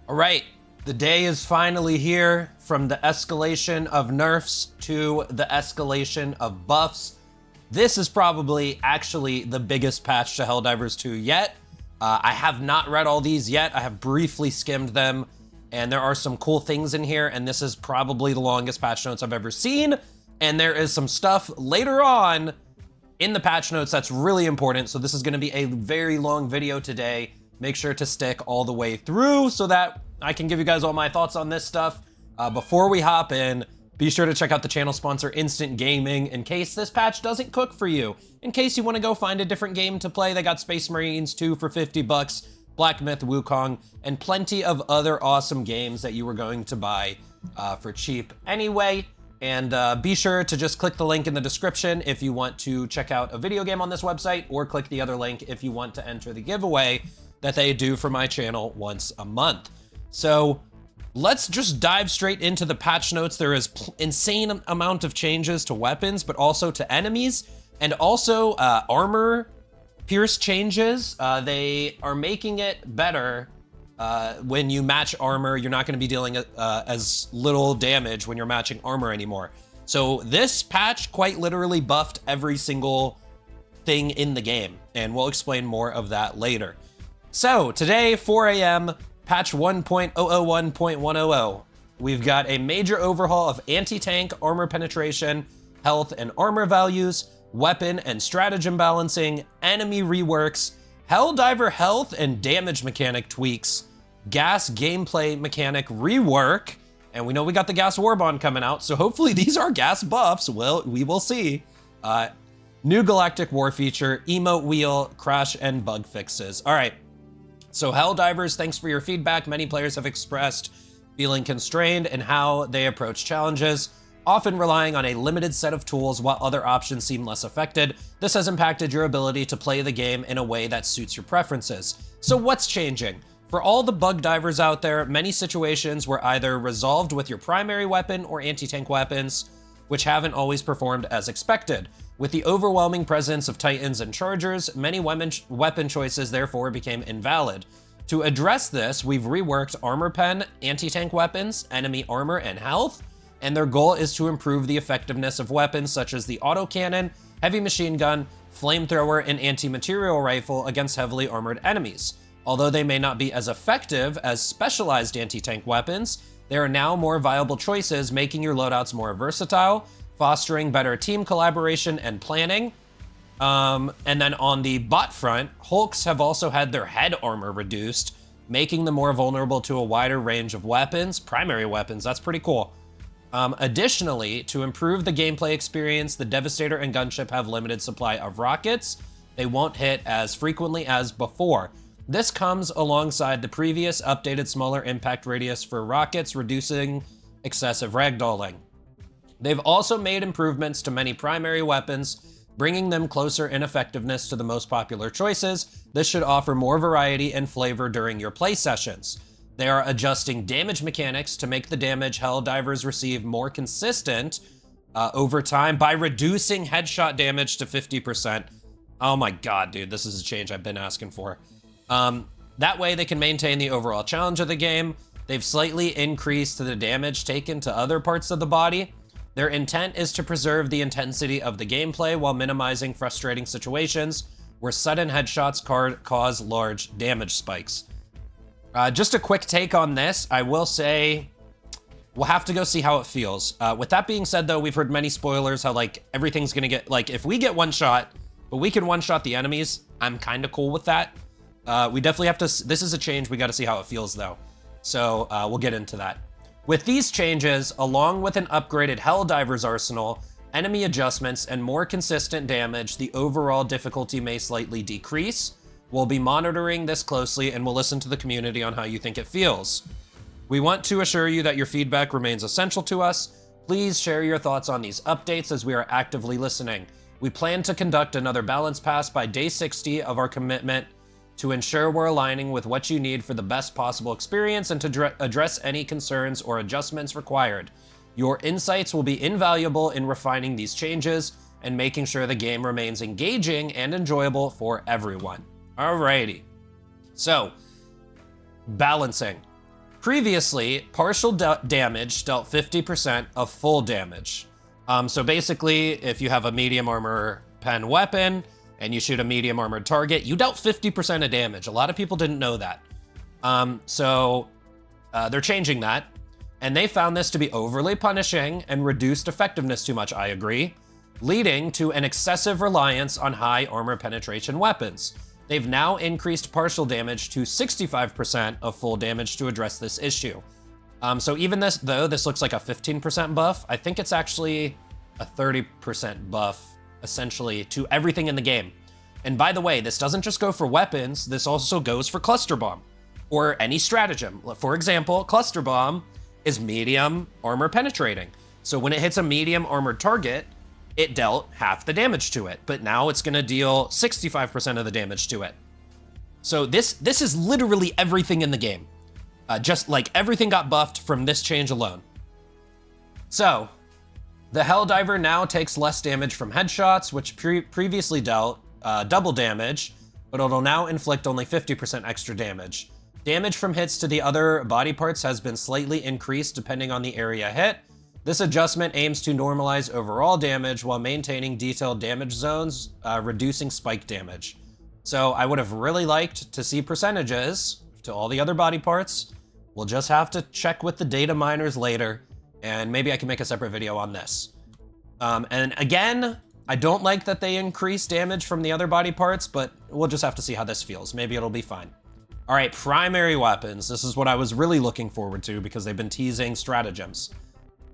All right, the day is finally here, from the escalation of nerfs to the escalation of buffs. This is probably actually the biggest patch to Helldivers 2 yet. I have not read all these yet. I have briefly skimmed them, and there are some cool things in here, and this is probably the longest patch notes I've ever seen. And there is some stuff later on in the patch notes that's really important, so this is gonna be a very long video today. Make sure to stick all the way through so that I can give you guys all my thoughts on this stuff. Before we hop in, be sure to check out the channel sponsor Instant Gaming in case this patch doesn't cook for you. In case you want to go find a different game to play, they got Space Marines 2 for 50 bucks, Black Myth Wukong, and plenty of other awesome games that you were going to buy for cheap anyway. And be sure to just click the link in the description if you want to check out a video game on this website, or click the other link if you want to enter the giveaway that they do for my channel once a month. So let's just dive straight into the patch notes. There is insane amount of changes to weapons, but also to enemies, and also armor pierce changes. They are making it better when you match armor. You're not going to be dealing as little damage when you're matching armor anymore. So this patch quite literally buffed every single thing in the game, and we'll explain more of that later. So today, 4 a.m., patch 1.001.100. We've got a major overhaul of anti-tank, armor penetration, health and armor values, weapon and stratagem balancing, enemy reworks, Helldiver health and damage mechanic tweaks, gas gameplay mechanic rework, and we know we got the gas warbond coming out, so hopefully these are gas buffs. Well, we will see. New Galactic war feature, emote wheel, crash and bug fixes. All right. So Helldivers, thanks for your feedback. Many players have expressed feeling constrained in how they approach challenges, often relying on a limited set of tools while other options seem less affected. This has impacted your ability to play the game in a way that suits your preferences. So what's changing? For all the bug divers out there, many situations were either resolved with your primary weapon or anti-tank weapons, which haven't always performed as expected. With the overwhelming presence of Titans and Chargers, many weapon choices therefore became invalid. To address this, we've reworked armor pen, anti-tank weapons, enemy armor, and health, and their goal is to improve the effectiveness of weapons such as the autocannon, heavy machine gun, flamethrower, and anti-material rifle against heavily armored enemies. Although they may not be as effective as specialized anti-tank weapons, they are now more viable choices, making your loadouts more versatile, fostering better team collaboration and planning. And then on the bot front, Hulks have also had their head armor reduced, making them more vulnerable to a wider range of weapons, primary weapons. That's pretty cool. Additionally, to improve the gameplay experience, the Devastator and Gunship have limited supply of rockets. They won't hit as frequently as before. This comes alongside the previous updated smaller impact radius for rockets, reducing excessive ragdolling. They've also made improvements to many primary weapons, bringing them closer in effectiveness to the most popular choices. This should offer more variety and flavor during your play sessions. They are adjusting damage mechanics to make the damage Helldivers receive more consistent over time by reducing headshot damage to 50%. Oh my god, dude, this is a change I've been asking for. That way they can maintain the overall challenge of the game. They've slightly increased the damage taken to other parts of the body. Their intent is to preserve the intensity of the gameplay while minimizing frustrating situations where sudden headshots cause large damage spikes. Just a quick take on this, I will say we'll have to go see how it feels. With that being said though, we've heard many spoilers how like everything's gonna get, like if we get one shot, but we can one shot the enemies, I'm kind of cool with that. We definitely have to, this is a change, we gotta see how it feels though. So we'll get into that. With these changes, along with an upgraded Helldivers arsenal, enemy adjustments, and more consistent damage, the overall difficulty may slightly decrease. We'll be monitoring this closely and we'll listen to the community on how you think it feels. We want to assure you that your feedback remains essential to us. Please share your thoughts on these updates as we are actively listening. We plan to conduct another balance pass by day 60 of our commitment to ensure we're aligning with what you need for the best possible experience and to address any concerns or adjustments required. Your insights will be invaluable in refining these changes and making sure the game remains engaging and enjoyable for everyone. Alrighty. So, balancing. Previously, partial damage dealt 50% of full damage. So basically, if you have a medium armor pen weapon and you shoot a medium armored target, you dealt 50% of damage. A lot of people didn't know that. They're changing that. And they found this to be overly punishing and reduced effectiveness too much, I agree, leading to an excessive reliance on high armor penetration weapons. They've now increased partial damage to 65% of full damage to address this issue. So even though this looks like a 15% buff, I think it's actually a 30% buff, essentially, to everything in the game. And by the way, this doesn't just go for weapons, this also goes for cluster bomb, or any stratagem. For example, cluster bomb is medium armor penetrating. So when it hits a medium armored target, it dealt half the damage to it, but now it's gonna deal 65% of the damage to it. So this is literally everything in the game. Just like everything got buffed from this change alone. So the Helldiver now takes less damage from headshots, which previously dealt double damage, but it'll now inflict only 50% extra damage. Damage from hits to the other body parts has been slightly increased depending on the area hit. This adjustment aims to normalize overall damage while maintaining detailed damage zones, reducing spike damage. So I would have really liked to see percentages to all the other body parts. We'll just have to check with the data miners later, and maybe I can make a separate video on this. And again, I don't like that they increase damage from the other body parts, but we'll just have to see how this feels. Maybe it'll be fine. All right, primary weapons. This is what I was really looking forward to because they've been teasing stratagems.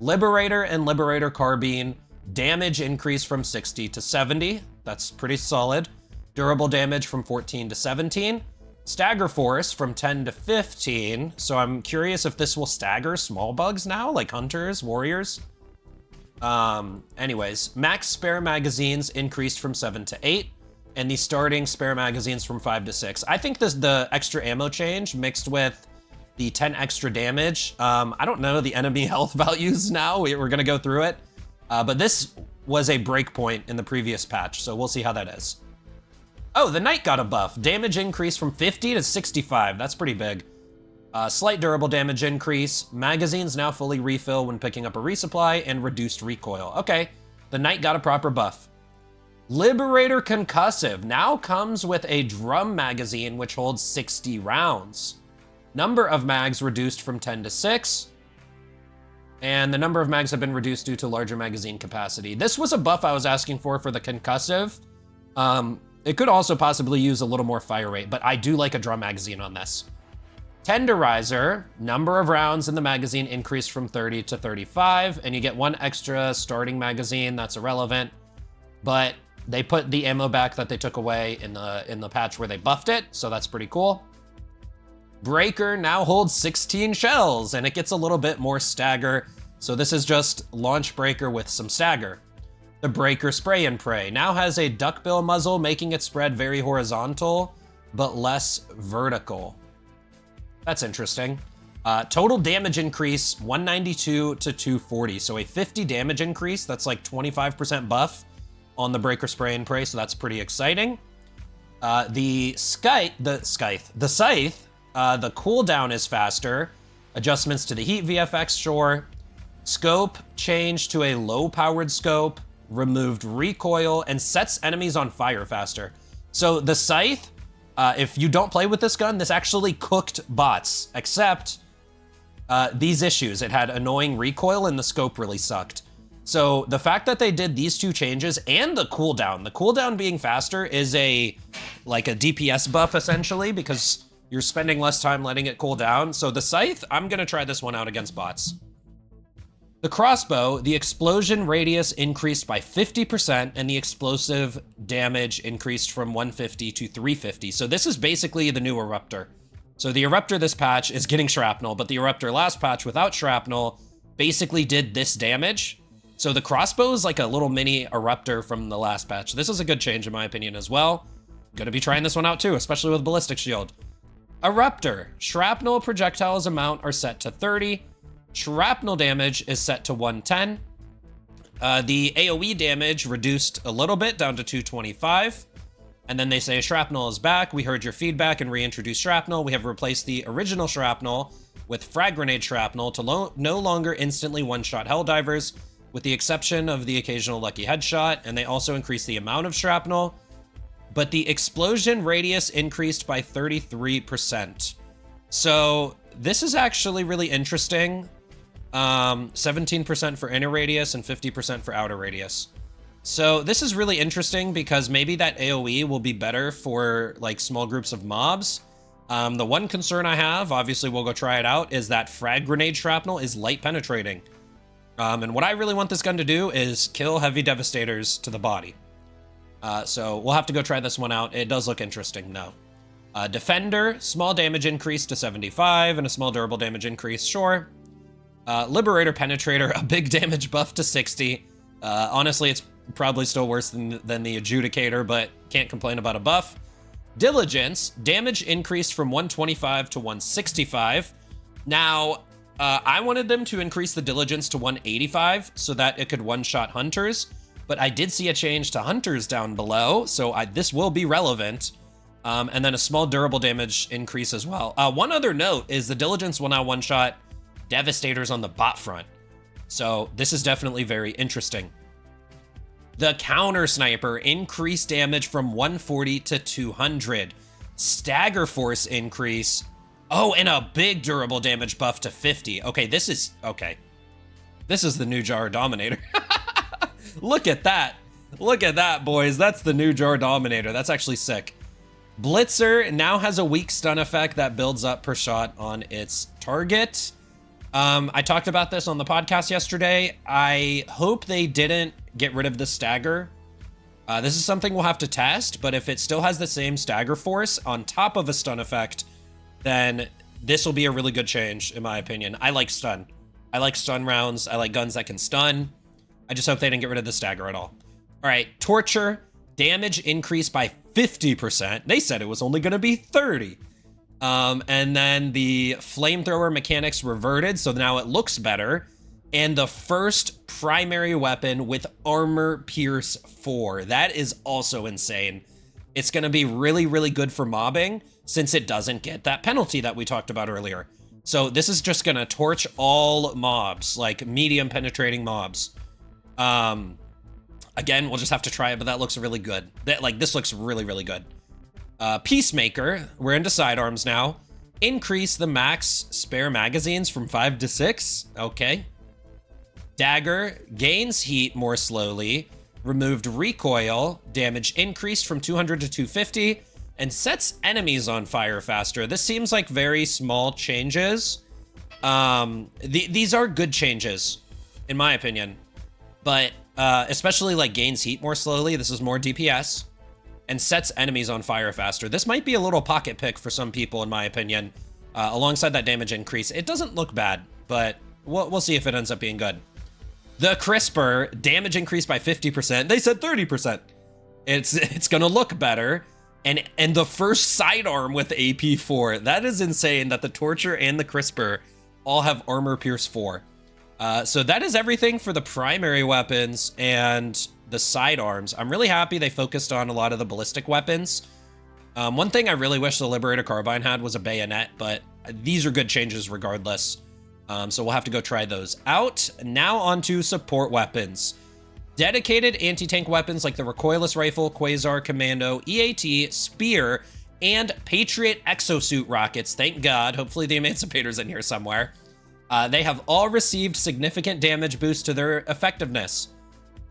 Liberator and Liberator Carbine, damage increase from 60 to 70. That's pretty solid. Durable damage from 14 to 17. Stagger Force from 10 to 15. So I'm curious if this will stagger small bugs now, like hunters, warriors. Anyways, max spare magazines increased from 7 to 8. And the starting spare magazines from 5 to 6. I think the extra ammo change mixed with the 10 extra damage. I don't know the enemy health values now. We're gonna go through it. But this was a breakpoint in the previous patch, so we'll see how that is. Oh, the Knight got a buff. Damage increase from 50 to 65. That's pretty big. Slight durable damage increase. Magazines now fully refill when picking up a resupply and reduced recoil. Okay, the Knight got a proper buff. Liberator Concussive now comes with a drum magazine which holds 60 rounds. Number of mags reduced from 10 to 6. And the number of mags have been reduced due to larger magazine capacity. This was a buff I was asking for the Concussive. It could also possibly use a little more fire rate, but I do like a drum magazine on this. Tenderizer, number of rounds in the magazine increased from 30 to 35, and you get one extra starting magazine. That's irrelevant, but they put the ammo back that they took away in the patch where they buffed it, so that's pretty cool. Breaker now holds 16 shells, and it gets a little bit more stagger, so this is just launch breaker with some stagger. The Breaker Spray and Pray now has a duckbill muzzle, making it spread very horizontal, but less vertical. That's interesting. Total damage increase, 192 to 240, so a 50 damage increase. That's like 25% buff on the Breaker Spray and Pray, so that's pretty exciting. The Scythe, the cooldown is faster. Adjustments to the heat VFX, sure. Scope changed to a low-powered scope, removed recoil, and sets enemies on fire faster. So the Scythe, if you don't play with this gun, this actually cooked bots, except these issues. It had annoying recoil and the scope really sucked. So the fact that they did these two changes and the cooldown being faster is like a DPS buff essentially, because you're spending less time letting it cool down. So the Scythe, I'm gonna try this one out against bots. The crossbow, the explosion radius increased by 50% and the explosive damage increased from 150 to 350. So this is basically the new Eruptor. So the Eruptor this patch is getting shrapnel, but the Eruptor last patch without shrapnel basically did this damage. So the crossbow is like a little mini Eruptor from the last patch. This is a good change in my opinion as well. Gonna be trying this one out too, especially with Ballistic Shield. Eruptor, shrapnel projectiles amount are set to 30. Shrapnel damage is set to 110. The AoE damage reduced a little bit down to 225. And then they say shrapnel is back. We heard your feedback and reintroduced shrapnel. We have replaced the original shrapnel with frag grenade shrapnel to no longer instantly one-shot Helldivers, with the exception of the occasional lucky headshot. And they also increased the amount of shrapnel, but the explosion radius increased by 33%. So this is actually really interesting. 17% for inner radius and 50% for outer radius. So this is really interesting because maybe that AoE will be better for like small groups of mobs. The one concern I have, obviously we'll go try it out, is that frag grenade shrapnel is light penetrating. And what I really want this gun to do is kill heavy devastators to the body. So we'll have to go try this one out. It does look interesting though. Defender, small damage increase to 75 and a small durable damage increase, sure. Liberator Penetrator, a big damage buff to 60. Honestly, it's probably still worse than the Adjudicator, but can't complain about a buff. Diligence, damage increased from 125 to 165. Now, I wanted them to increase the Diligence to 185 so that it could one-shot Hunters, but I did see a change to Hunters down below, so this will be relevant. And then a small durable damage increase as well. One other note is the Diligence will now one-shot Devastators on the bot front. So this is definitely very interesting. The Counter Sniper increased damage from 140 to 200. Stagger Force increase. Oh, and a big durable damage buff to 50. Okay, this is the new Jar Dominator. Look at that. Look at that, boys. That's the new Jar Dominator. That's actually sick. Blitzer now has a weak stun effect that builds up per shot on its target. I talked about this on the podcast yesterday. I hope they didn't get rid of the stagger. This is something we'll have to test, but if it still has the same stagger force on top of a stun effect, then this will be a really good change, in my opinion. I like stun. I like stun rounds. I like guns that can stun. I just hope they didn't get rid of the stagger at all. All right, Torture, damage increased by 50%. They said it was only going to be 30. And then the flamethrower mechanics reverted, so now it looks better. And the first primary weapon with armor pierce 4. That is also insane. It's going to be really, really good for mobbing since it doesn't get that penalty that we talked about earlier. So this is just going to torch all mobs, like medium penetrating mobs. Again, we'll just have to try it, but that looks really good. This looks really, really good. Peacemaker, we're into sidearms now. Increase the max spare magazines from 5 to 6. Okay. Dagger gains heat more slowly. Removed recoil. Damage increased from 200 to 250. And sets enemies on fire faster. This seems like very small changes. These are good changes, in my opinion. But especially like gains heat more slowly. This is more DPS. And sets enemies on fire faster. This might be a little pocket pick for some people, in my opinion. Alongside that damage increase, it doesn't look bad, but we'll see if it ends up being good. The Crisper, damage increased by 50%. They said 30%. It's gonna look better. And the first sidearm with AP4. That is insane that the Torture and the Crisper all have armor pierce 4. So that is everything for the primary weapons and the sidearms. I'm really happy they focused on a lot of the ballistic weapons. One thing I really wish the Liberator Carbine had was a bayonet, but these are good changes regardless. So we'll have to go try those out. Now on to support weapons. Dedicated anti-tank weapons like the Recoilless Rifle, Quasar, Commando, EAT, Spear, and Patriot Exosuit rockets. Thank God. Hopefully the Emancipator's in here somewhere. They have all received significant damage boosts to their effectiveness.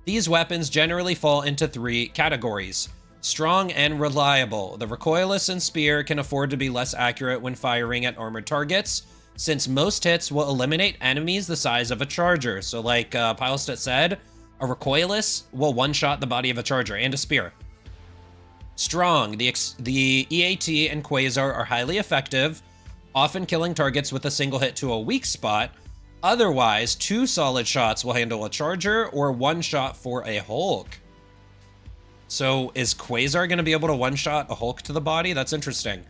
These weapons generally fall into 3 categories. Strong and reliable. The Recoilless and Spear can afford to be less accurate when firing at armored targets, since most hits will eliminate enemies the size of a charger. So like Pilestat said, a Recoilless will one-shot the body of a charger and a Spear. Strong. The EAT and Quasar are highly effective, often killing targets with a single hit to a weak spot. Otherwise, 2 solid shots will handle a charger or 1 shot for a Hulk. So is Quasar going to be able to one-shot a Hulk to the body? That's interesting.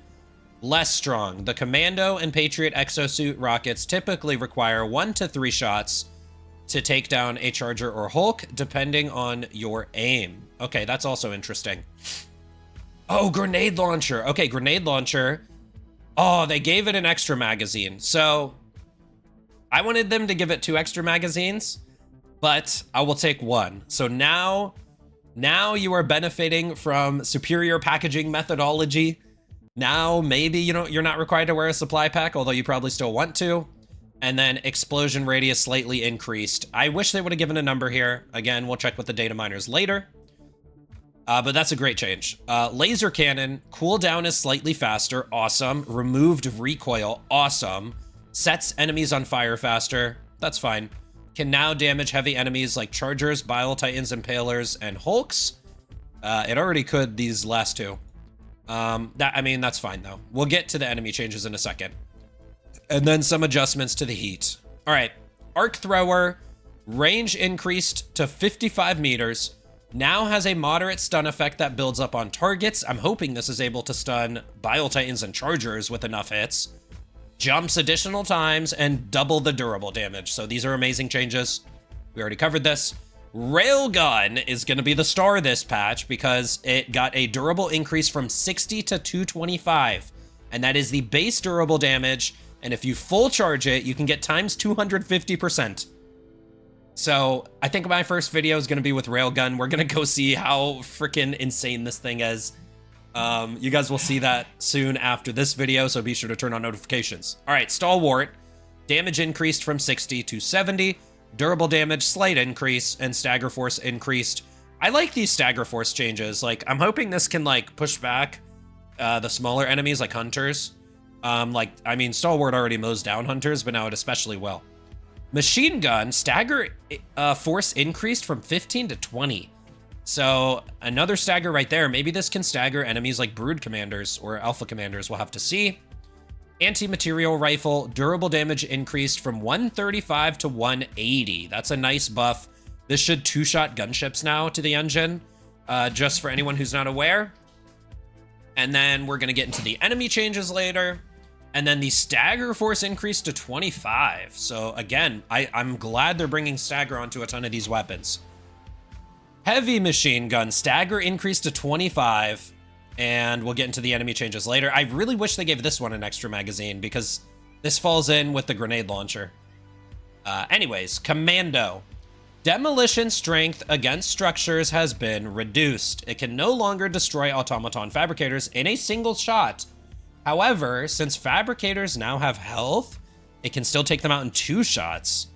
Less strong. The Commando and Patriot Exosuit rockets typically require 1 to 3 shots to take down a charger or Hulk, depending on your aim. Okay, that's also interesting. Oh, grenade launcher. Okay, grenade launcher. Oh, they gave it an extra magazine. So I wanted them to give it 2 extra magazines, but I will take 1. So now you are benefiting from superior packaging methodology. Now maybe you're not required to wear a supply pack, although you probably still want to. And then explosion radius slightly increased. I wish they would have given a number here. Again, we'll check with the data miners later. But that's a great change. Laser cannon, cooldown is slightly faster, awesome. Removed recoil, awesome. Sets enemies on fire faster, that's fine. Can now damage heavy enemies like chargers, bile titans, impalers, and hulks. It already could these last 2. That's fine though. We'll get to the enemy changes in a second. And then some adjustments to the heat. All right, arc thrower, range increased to 55 meters. Now has a moderate stun effect that builds up on targets. I'm hoping this is able to stun bile titans and chargers with enough hits. Jumps additional times and double the durable damage. So these are amazing changes. We already covered this. Railgun is going to be the star this patch because it got a durable increase from 60 to 225. And that is the base durable damage. And if you full charge it, you can get times 250%. So I think my first video is going to be with Railgun. We're going to go see how freaking insane this thing is. You guys will see that soon after this video, so be sure to turn on notifications. All right, Stalwart. Damage increased from 60 to 70. Durable damage, slight increase, and stagger force increased. I like these stagger force changes. Like, I'm hoping this can, like, push back the smaller enemies, like hunters. Stalwart already mows down hunters, but now it especially will. Machine gun, stagger force increased from 15 to 20. So another stagger right there. Maybe this can stagger enemies like brood commanders or alpha commanders. We'll have to see. Anti-material rifle, durable damage increased from 135 to 180. That's a nice buff. This should 2-shot gunships now to the engine, just for anyone who's not aware. And then we're gonna get into the enemy changes later. And then the stagger force increased to 25. So again, I'm glad they're bringing stagger onto a ton of these weapons. Heavy machine gun, stagger increased to 25. And we'll get into the enemy changes later. I really wish they gave this one an extra magazine because this falls in with the grenade launcher. Anyways, commando. Demolition strength against structures has been reduced. It can no longer destroy automaton fabricators in a single shot. However, since fabricators now have health, it can still take them out in 2 shots.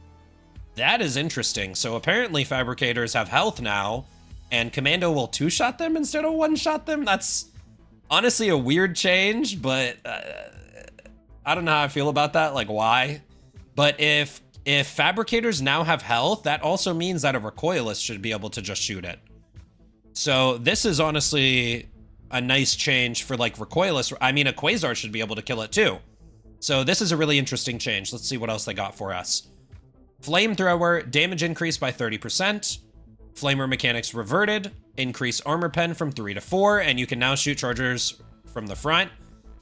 That is interesting. So apparently fabricators have health now, and commando will 2-shot them instead of 1-shot them. That's honestly a weird change, but I don't know how I feel about that. Like, why? But if fabricators now have health, that also means that a recoilless should be able to just shoot it. So this is honestly a nice change for like recoilless. I mean, a quasar should be able to kill it too. So this is a really interesting change. Let's see what else they got for us. Flamethrower, damage increased by 30%. Flamer mechanics reverted. Increase armor pen from 3 to 4, and you can now shoot chargers from the front.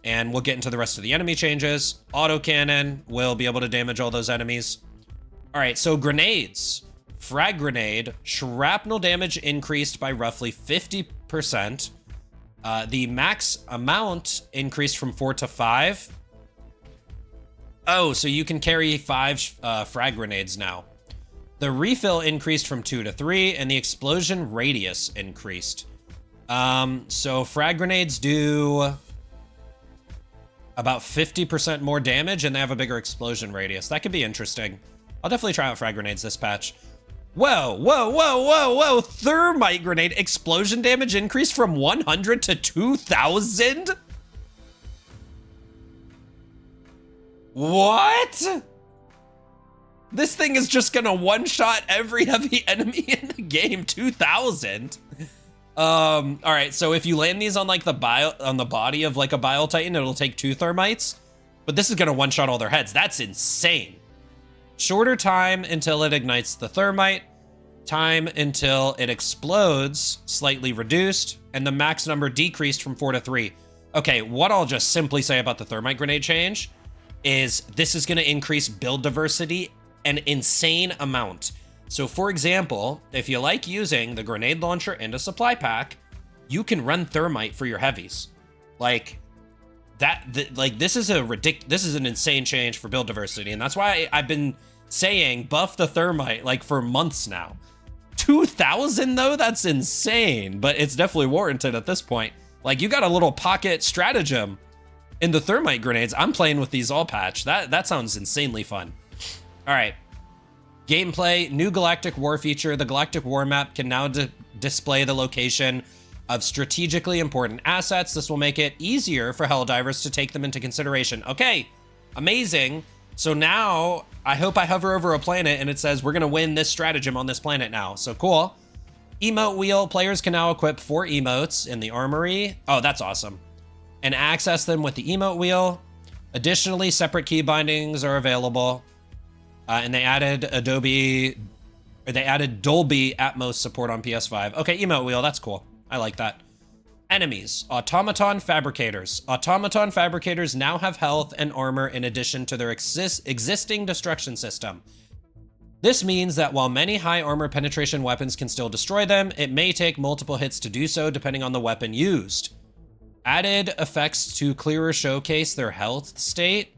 And we'll get into the rest of the enemy changes. Autocannon will be able to damage all those enemies. All right, so grenades. Frag grenade, shrapnel damage increased by roughly 50%. The max amount increased from 4 to 5. Oh, so you can carry 5 frag grenades now. The refill increased from 2 to 3, and the explosion radius increased. So frag grenades do about 50% more damage, and they have a bigger explosion radius. That could be interesting. I'll definitely try out frag grenades this patch. Whoa, whoa, whoa, whoa, whoa. Thermite grenade explosion damage increased from 100 to 2,000? What? This thing is just gonna one-shot every heavy enemy in the game. 2,000. All right, so if you land these on like the body of like a bile titan, it'll take 2 thermites. But this is gonna one-shot all their heads. That's insane. Shorter time until it ignites the thermite. Time until it explodes, slightly reduced. And the max number decreased from 4 to 3. Okay, what I'll just simply say about the thermite grenade change is this is gonna increase build diversity an insane amount. So for example, if you like using the grenade launcher and a supply pack, you can run thermite for your heavies. Like this is an insane change for build diversity, and that's why I've been saying buff the thermite like for months now. 2,000 though, that's insane, but it's definitely warranted at this point. Like, you got a little pocket stratagem in the thermite grenades. I'm playing with these all patch. That sounds insanely fun. All right. Gameplay, new Galactic War feature. The Galactic War map can now display the location of strategically important assets. This will make it easier for Helldivers to take them into consideration. Okay, amazing. So now I hope I hover over a planet and it says we're gonna win this stratagem on this planet now. So cool. Emote wheel, players can now equip 4 emotes in the armory. Oh, that's awesome. And access them with the emote wheel. Additionally, separate key bindings are available. And they added Dolby Atmos support on PS5. Okay, emote wheel, that's cool. I like that. Enemies, automaton fabricators. Automaton fabricators now have health and armor in addition to their existing destruction system. This means that while many high armor penetration weapons can still destroy them, it may take multiple hits to do so depending on the weapon used. Added effects to clearer showcase their health state.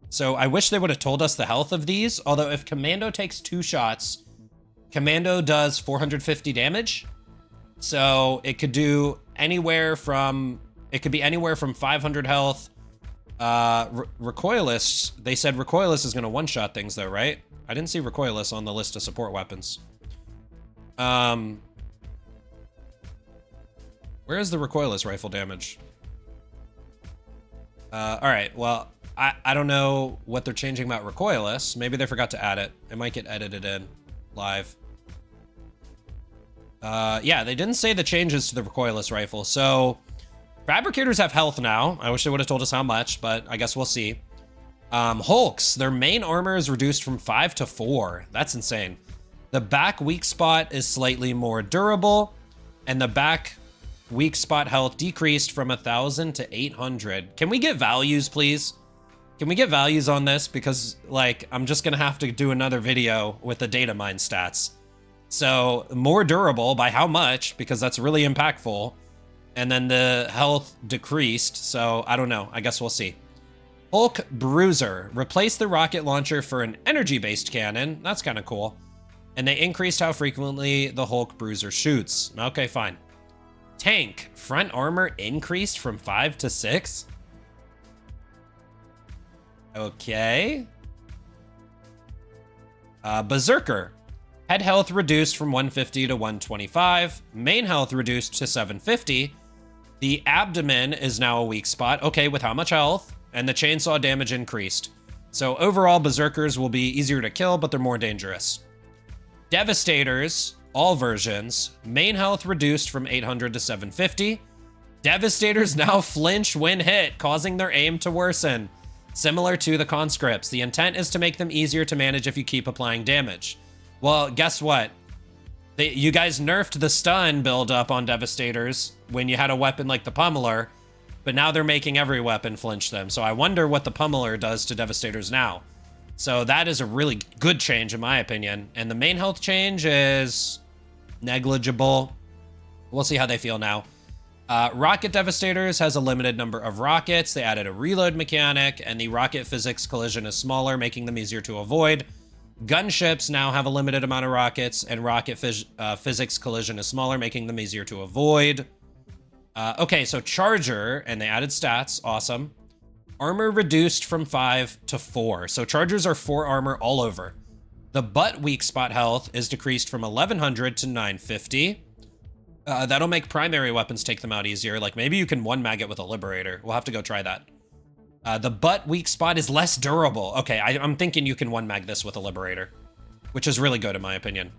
So I wish they would have told us the health of these, although if Commando takes 2 shots, Commando does 450 damage. So it could do anywhere from, it could be anywhere from 500 health. Recoilless, they said Recoilless is going to one-shot things though, right? I didn't see Recoilless on the list of support weapons. Where is the Recoilless rifle damage? All right, well, I don't know what they're changing about Recoilless. Maybe they forgot to add it. It might get edited in live. Yeah, they didn't say the changes to the Recoilless rifle. So fabricators have health now. I wish they would have told us how much, but I guess we'll see. Hulks, their main armor is reduced from 5 to 4. That's insane. The back weak spot is slightly more durable, and the back weak spot health decreased from 1,000 to 800. Can we get values, please? Can we get values on this? Because, like, I'm just gonna have to do another video with the data mine stats. So, more durable by how much? Because that's really impactful. And then the health decreased, so I don't know. I guess we'll see. Hulk Bruiser. Replace the rocket launcher for an energy-based cannon. That's kind of cool. And they increased how frequently the Hulk Bruiser shoots. Okay, fine. Tank. Front armor increased from 5 to 6. Okay. Berserker. Head health reduced from 150 to 125. Main health reduced to 750. The abdomen is now a weak spot. Okay, with how much health? And the chainsaw damage increased. So overall, Berserkers will be easier to kill, but they're more dangerous. Devastators, all versions. Main health reduced from 800 to 750. Devastators now flinch when hit, causing their aim to worsen. Similar to the conscripts, the intent is to make them easier to manage if you keep applying damage. Well, guess what? You guys nerfed the stun build up on Devastators when you had a weapon like the Pummeler, but now they're making every weapon flinch them. So I wonder what the Pummeler does to Devastators now. So that is a really good change in my opinion. And the main health change is negligible. We'll see how they feel now. Rocket Devastators has a limited number of rockets. They added a reload mechanic, and the rocket physics collision is smaller, making them easier to avoid. Gunships now have a limited amount of rockets, and rocket physics collision is smaller, making them easier to avoid. Okay, so Charger, and they added stats. Awesome. Armor reduced from 5 to 4. So Chargers are 4 armor all over. The butt weak spot health is decreased from 1100 to 950. That'll make primary weapons take them out easier. Like maybe you can one mag it with a Liberator. We'll have to go try that. The butt weak spot is less durable. Okay, I'm thinking you can one mag this with a Liberator, which is really good in my opinion.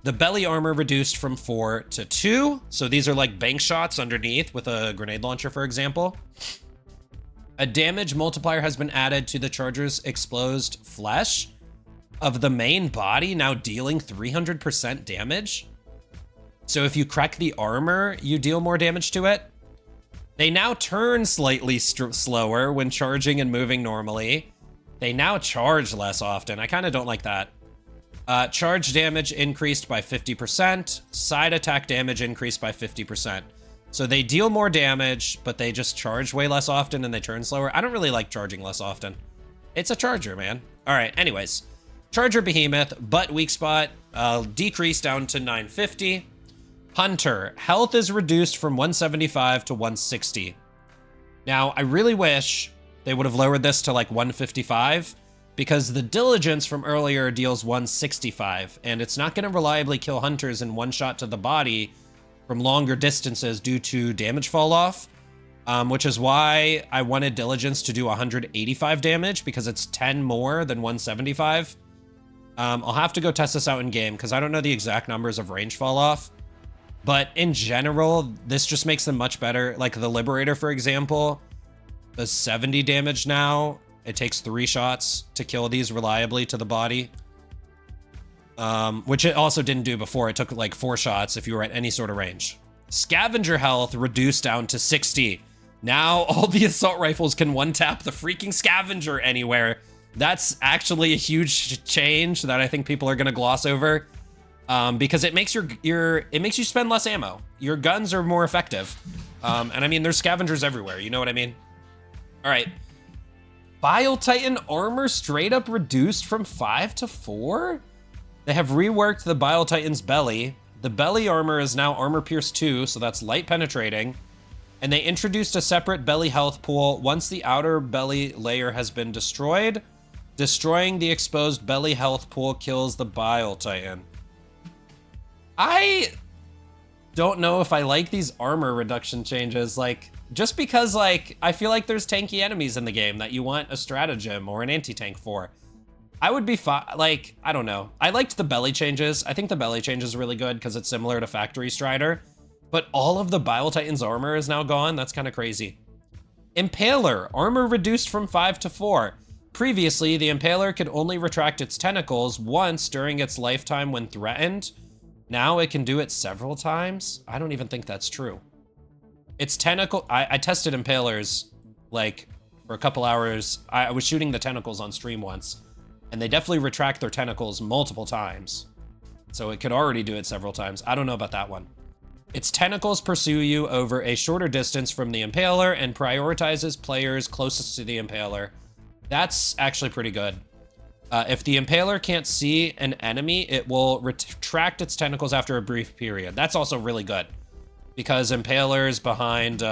The belly armor reduced from 4 to 2. So these are like bank shots underneath with a grenade launcher, for example. A damage multiplier has been added to the Charger's exposed flesh of the main body, now dealing 300% damage. So if you crack the armor, you deal more damage to it. They now turn slightly slower when charging and moving normally. They now charge less often. I kind of don't like that. Charge damage increased by 50%. Side attack damage increased by 50%. So they deal more damage, but they just charge way less often and they turn slower. I don't really like charging less often. It's a charger, man. All right, anyways. Charger Behemoth, but weak spot, decreased down to 950. Hunter, health is reduced from 175 to 160. Now, I really wish they would have lowered this to like 155, because the Diligence from earlier deals 165, and it's not going to reliably kill hunters in one shot to the body from longer distances due to damage fall off, which is why I wanted Diligence to do 185 damage, because it's 10 more than 175. I'll have to go test this out in game, because I don't know the exact numbers of range fall off. But in general, this just makes them much better. Like the Liberator, for example, does 70 damage now. It takes 3 shots to kill these reliably to the body. Which it also didn't do before. It took like 4 shots if you were at any sort of range. Scavenger health reduced down to 60. Now all the assault rifles can one-tap the freaking Scavenger anywhere. That's actually a huge change that I think people are gonna gloss over. Because it makes it makes you spend less ammo. Your guns are more effective. And I mean, there's Scavengers everywhere, you know what I mean? All right. Bile Titan armor straight up reduced from 5 to 4? They have reworked the Bile Titan's belly. The belly armor is now armor pierce 2, so that's light penetrating. And they introduced a separate belly health pool once the outer belly layer has been destroyed. Destroying the exposed belly health pool kills the Bile Titan. I don't know if I like these armor reduction changes, like, just because, like, I feel like there's tanky enemies in the game that you want a stratagem or an anti-tank for. I would be fine, like, I don't know. I liked the belly changes. I think the belly change is really good because it's similar to Factory Strider, but all of the Bile Titan's armor is now gone. That's kind of crazy. Impaler, armor reduced from 5 to 4. Previously, the Impaler could only retract its tentacles once during its lifetime when threatened. Now it can do it several times. I don't even think that's true. Its tentacle, I tested Impalers like for a couple hours. I was shooting the tentacles on stream once, and they definitely retract their tentacles multiple times. So it could already do it several times. I don't know about that one. Its tentacles pursue you over a shorter distance from the Impaler and prioritizes players closest to the Impaler. That's actually pretty good. If the Impaler can't see an enemy, it will retract its tentacles after a brief period. That's also really good, because Impalers behind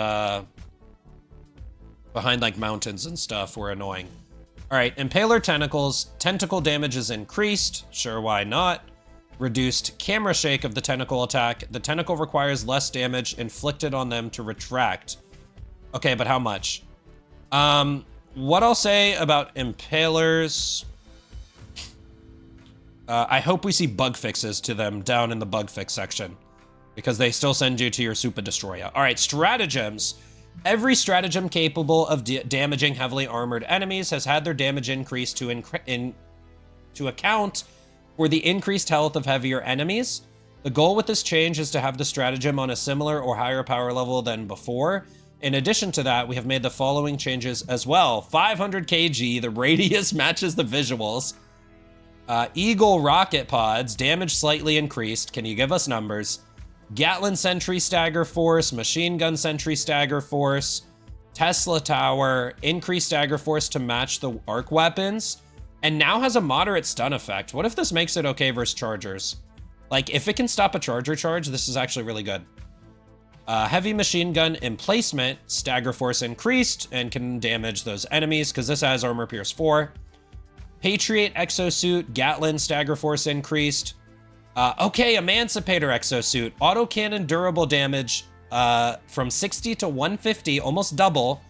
like mountains and stuff were annoying. All right, Impaler tentacles. Tentacle damage is increased. Sure, why not? Reduced camera shake of the tentacle attack. The tentacle requires less damage inflicted on them to retract. Okay, but how much? What I'll say about Impalers... I hope we see bug fixes to them down in the bug fix section, because they still send you to your Super Destroyer. All right, stratagems. Every stratagem capable of damaging heavily armored enemies has had their damage increased to account for the increased health of heavier enemies. The goal with this change is to have the stratagem on a similar or higher power level than before. In addition to that, we have made the following changes as well. 500 kg, the radius matches the visuals. Eagle rocket pods, damage slightly increased. Can you give us numbers? Gatlin Sentry Stagger Force, Machine Gun Sentry Stagger Force, Tesla Tower, increased Stagger Force to match the arc weapons, and now has a moderate stun effect. What if this makes it okay versus chargers? Like, if it can stop a charger charge, this is actually really good. Heavy Machine Gun Emplacement, Stagger Force increased, and can damage those enemies, because this has Armor Pierce 4. Patriot Exosuit, Gatlin Stagger Force increased. Okay, Emancipator Exosuit, autocannon durable damage from 60 to 150, almost double.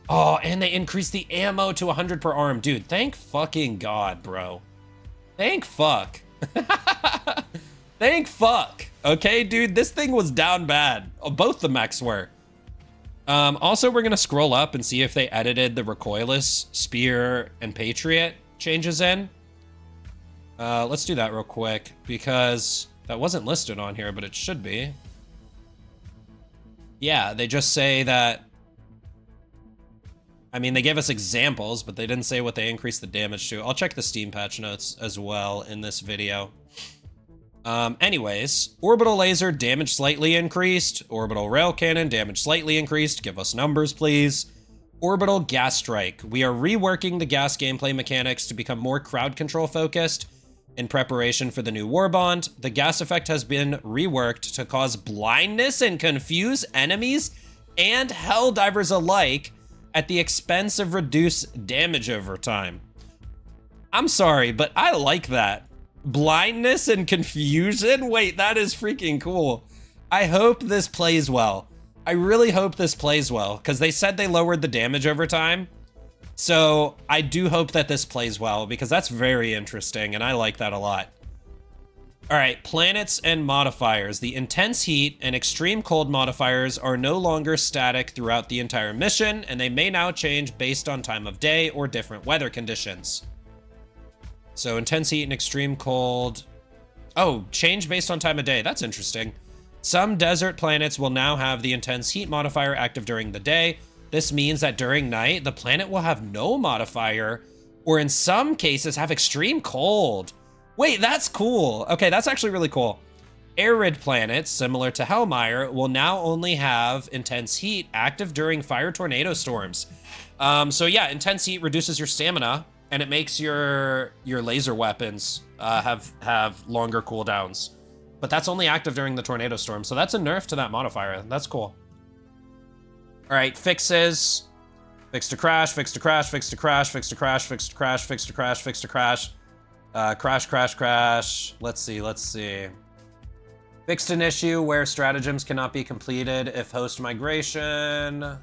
Oh, and they increased the ammo to 100 per arm. Dude, thank fucking God, bro. Thank fuck. Thank fuck. Okay, dude, this thing was down bad. Both the mechs were. Also, we're gonna scroll up and see if they edited the recoilless, spear, and patriot changes in. Let's do that real quick, because that wasn't listed on here, but it should be. Yeah, they just say that... I mean, they gave us examples, but they didn't say what they increased the damage to. I'll check the Steam patch notes as well in this video. Anyways, orbital laser, damage slightly increased. Orbital rail cannon, damage slightly increased. Give us numbers, please. Orbital gas strike. We are reworking the gas gameplay mechanics to become more crowd control focused in preparation for the new warbond. The gas effect has been reworked to cause blindness and confuse enemies and Helldivers alike at the expense of reduced damage over time. I'm sorry, but I like that. Blindness and confusion? Wait, that is freaking cool. I hope this plays well. I really hope this plays well, because they said they lowered the damage over time. So I do hope that this plays well, because that's very interesting, and I like that a lot. All right, planets and modifiers. The intense heat and extreme cold modifiers are no longer static throughout the entire mission, and they may now change based on time of day or different weather conditions. So intense heat and extreme cold. Oh, change based on time of day. That's interesting. Some desert planets will now have the intense heat modifier active during the day. This means that during night, the planet will have no modifier, or in some cases have extreme cold. Wait, that's cool. Okay, that's actually really cool. Arid planets, similar to Hellmire, will now only have intense heat active during fire tornado storms. So yeah, intense heat reduces your stamina, and it makes your laser weapons have longer cooldowns. But that's only active during the tornado storm, so that's a nerf to that modifier. That's cool. All right, fixes. Fix to crash, fix to crash, fix to crash, fix to crash, fix to crash, fix to crash, fix to crash. Crash, crash, crash. Let's see. Fixed an issue where stratagems cannot be completed if host migration.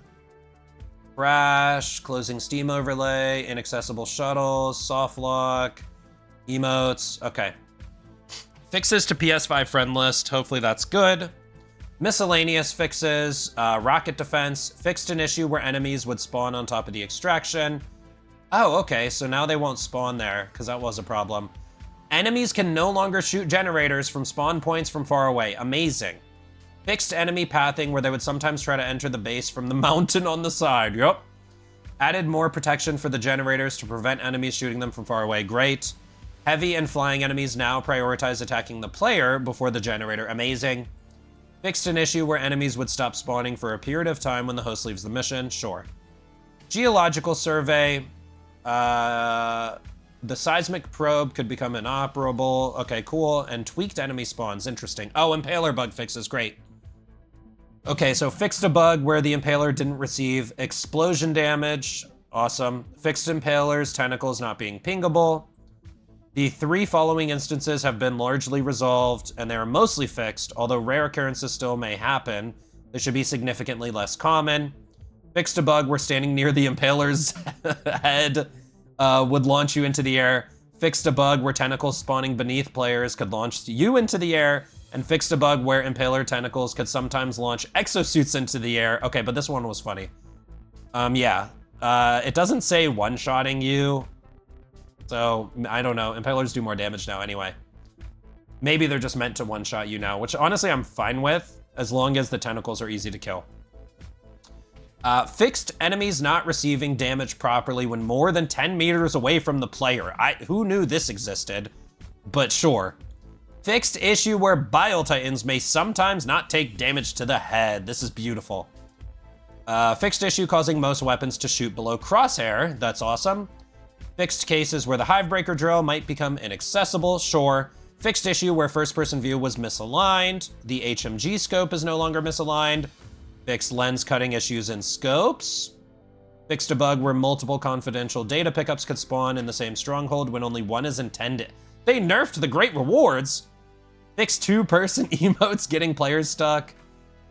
Crash, closing Steam overlay, inaccessible shuttles, soft lock, emotes. Okay. Fixes to PS5 friend list. Hopefully that's good. Miscellaneous fixes, rocket defense, fixed an issue where enemies would spawn on top of the extraction. Oh, okay, so now they won't spawn there, because that was a problem. Enemies can no longer shoot generators from spawn points from far away. Amazing. Fixed enemy pathing where they would sometimes try to enter the base from the mountain on the side. Yup. Added more protection for the generators to prevent enemies shooting them from far away. Great. Heavy and flying enemies now prioritize attacking the player before the generator. Amazing. Fixed an issue where enemies would stop spawning for a period of time when the host leaves the mission. Sure. Geological survey. The seismic probe could become inoperable. Okay, cool. And tweaked enemy spawns. Interesting. Oh, Impaler bug fixes. Great. Okay, so fixed a bug where the Impaler didn't receive explosion damage. Awesome. Fixed Impaler's tentacles not being pingable. The 3 following instances have been largely resolved, and they are mostly fixed, although rare occurrences still may happen. They should be significantly less common. Fixed a bug where standing near the Impaler's head would launch you into the air. Fixed a bug where tentacles spawning beneath players could launch you into the air. And fixed a bug where Impaler tentacles could sometimes launch exosuits into the air. Okay, but this one was funny. Yeah. It doesn't say one-shotting you. So, I don't know. Impalers do more damage now anyway. Maybe they're just meant to one-shot you now, which honestly I'm fine with, as long as the tentacles are easy to kill. Fixed enemies not receiving damage properly when more than 10 meters away from the player. Who knew this existed? But sure. Fixed issue where Bile Titans may sometimes not take damage to the head. This is beautiful. Fixed issue causing most weapons to shoot below crosshair. That's awesome. Fixed cases where the Hivebreaker drill might become inaccessible. Sure. Fixed issue where first-person view was misaligned. The HMG scope is no longer misaligned. Fixed lens cutting issues in scopes. Fixed a bug where multiple confidential data pickups could spawn in the same stronghold when only one is intended. They nerfed the great rewards. Fixed 2-person emotes getting players stuck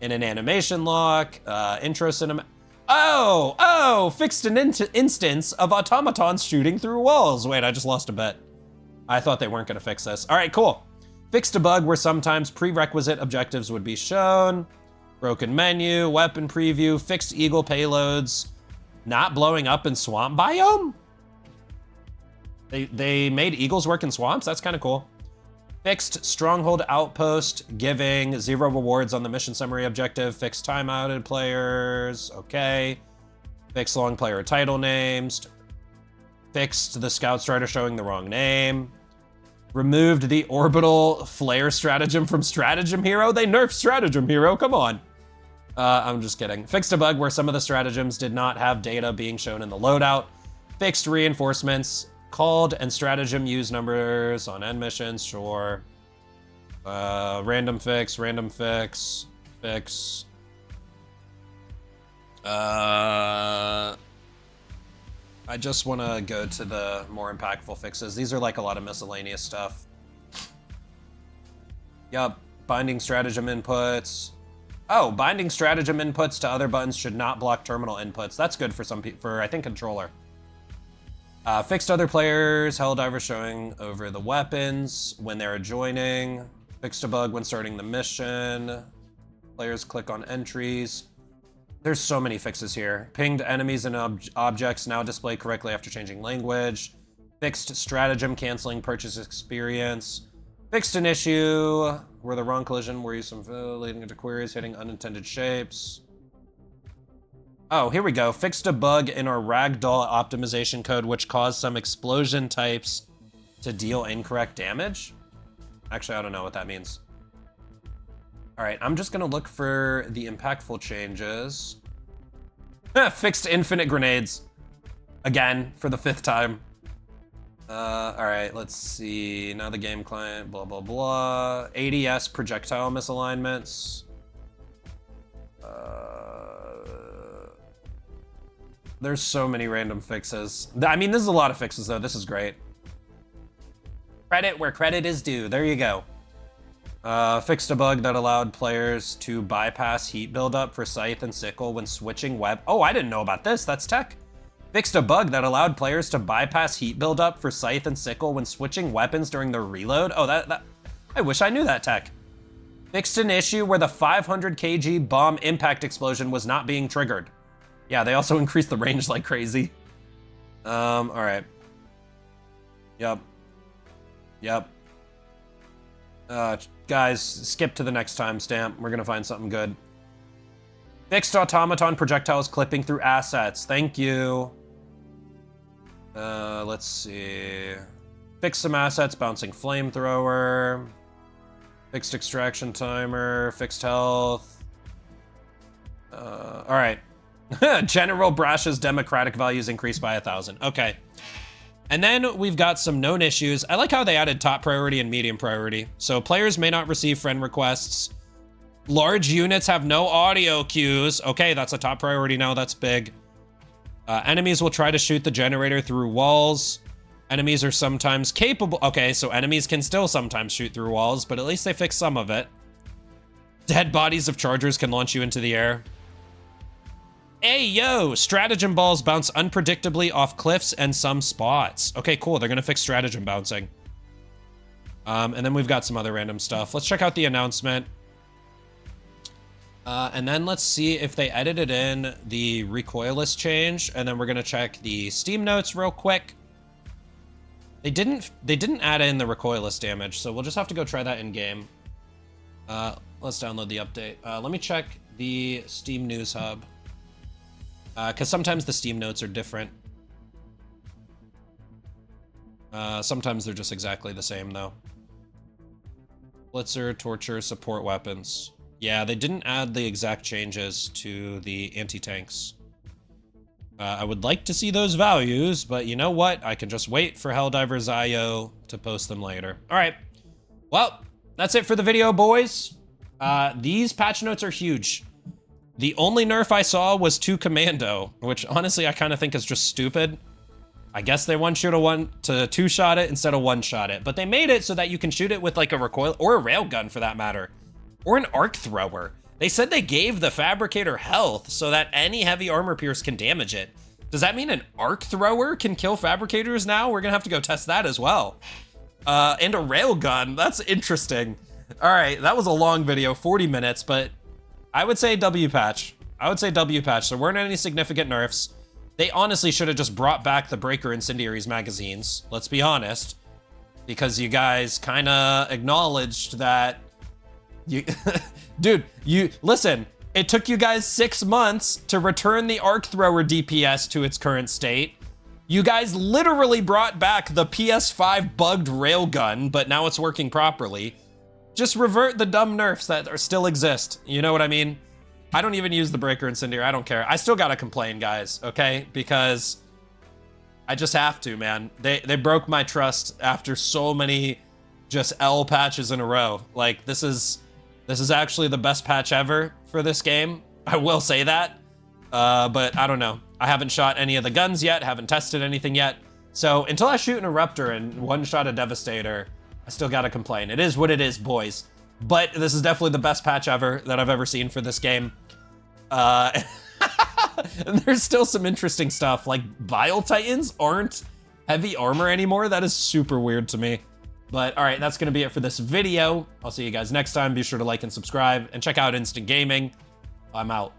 in an animation lock. Intro cinema. Oh, fixed an instance of automatons shooting through walls. Wait, I just lost a bet. I thought they weren't gonna fix this. All right, cool. Fixed a bug where sometimes prerequisite objectives would be shown. Broken menu, weapon preview, fixed eagle payloads, not blowing up in swamp biome? They made eagles work in swamps? That's kind of cool. Fixed stronghold outpost, giving 0 rewards on the mission summary objective. Fixed timeouted players, okay. Fixed long player title names. Fixed the scout strider showing the wrong name. Removed the orbital flare stratagem from Stratagem Hero. They nerfed Stratagem Hero, come on. I'm just kidding. Fixed a bug where some of the stratagems did not have data being shown in the loadout. Fixed reinforcements. Called and stratagem use numbers on end missions, sure. Random fix, fix. I just want to go to the more impactful fixes. These are like a lot of miscellaneous stuff. Yup, binding stratagem inputs. Oh, binding stratagem inputs to other buttons should not block terminal inputs. That's good for some people, for I think controller. Fixed other players, Helldivers showing over the weapons when they're joining. Fixed a bug when starting the mission. Players click on entries. There's so many fixes here. Pinged enemies and objects now display correctly after changing language. Fixed stratagem canceling purchase experience. Fixed an issue where the wrong collision were used some leading into queries hitting unintended shapes. Oh, here we go. Fixed a bug in our ragdoll optimization code which caused some explosion types to deal incorrect damage. Actually, I don't know what that means. All right, I'm just gonna look for the impactful changes. Fixed infinite grenades. Again, for the 5th time. All right, let's see. Now the game client, blah, blah, blah. ADS projectile misalignments. There's so many random fixes. I mean, this is a lot of fixes though. This is great. Credit where credit is due. There you go. Fixed a bug that allowed players to bypass heat buildup for scythe and sickle when switching Oh, I didn't know about this. That's tech. Fixed a bug that allowed players to bypass heat buildup for scythe and sickle when switching weapons during their reload. Oh, I wish I knew that tech. Fixed an issue where the 500 kg bomb impact explosion was not being triggered. Yeah, they also increased the range like crazy. All right. Yep. Guys, skip to the next timestamp. We're gonna find something good. Fixed automaton projectiles clipping through assets. Thank you. Let's see. Fixed some assets, bouncing flamethrower. Fixed extraction timer, fixed health. All right. General Brash's democratic values increased by 1,000. Okay. And then we've got some known issues. I like how they added top priority and medium priority. So players may not receive friend requests. Large units have no audio cues. Okay, that's a top priority now. That's big. Enemies will try to shoot the generator through walls. Enemies are sometimes capable. Okay, so enemies can still sometimes shoot through walls, but at least they fixed some of it. Dead bodies of chargers can launch you into the air. Hey, yo, stratagem balls bounce unpredictably off cliffs and some spots. Okay, cool, they're gonna fix stratagem bouncing. And then we've got some other random stuff. Let's check out the announcement. And then let's see if they edited in the recoilless change, and then we're gonna check the Steam notes real quick. They didn't add in the recoilless damage, so we'll just have to go try that in game. Let's download the update. Let me check the Steam News Hub. Because sometimes the Steam notes are different. Sometimes they're just exactly the same, though. Blitzer, torture, support weapons. Yeah, they didn't add the exact changes to the anti-tanks. I would like to see those values, but you know what? I can just wait for Helldivers IO to post them later. All right. Well, that's it for the video, boys. These patch notes are huge. The only nerf I saw was 2 commando, which honestly I kind of think is just stupid. I guess they want you to 2-shot it instead of 1-shot it, but they made it so that you can shoot it with like a recoil or a railgun for that matter, or an arc thrower. They said they gave the fabricator health so that any heavy armor pierce can damage it. Does that mean an arc thrower can kill fabricators now? We're gonna have to go test that as well. And a railgun, that's interesting. All right, that was a long video, 40 minutes, but I would say W patch. There weren't any significant nerfs. They honestly should have just brought back the Breaker Incendiaries magazines, let's be honest, because you guys kind of acknowledged that dude, listen, it took you guys 6 months to return the arc thrower DPS to its current state. You guys literally brought back the PS5 bugged railgun, but now it's working properly. Just revert the dumb nerfs that still exist. You know what I mean? I don't even use the breaker incendiary. I don't care. I still gotta complain, guys, okay? Because I just have to, man. They broke my trust after so many just L patches in a row. Like, this is actually the best patch ever for this game. I will say that. But I don't know. I haven't shot any of the guns yet, haven't tested anything yet. So until I shoot an Eruptor and one-shot a Devastator, I still gotta complain. It is what it is, boys. But this is definitely the best patch ever that I've ever seen for this game. And there's still some interesting stuff, like Vile Titans aren't heavy armor anymore. That is super weird to me. But all right, that's gonna be it for this video. I'll see you guys next time. Be sure to like and subscribe and check out Instant Gaming. I'm out.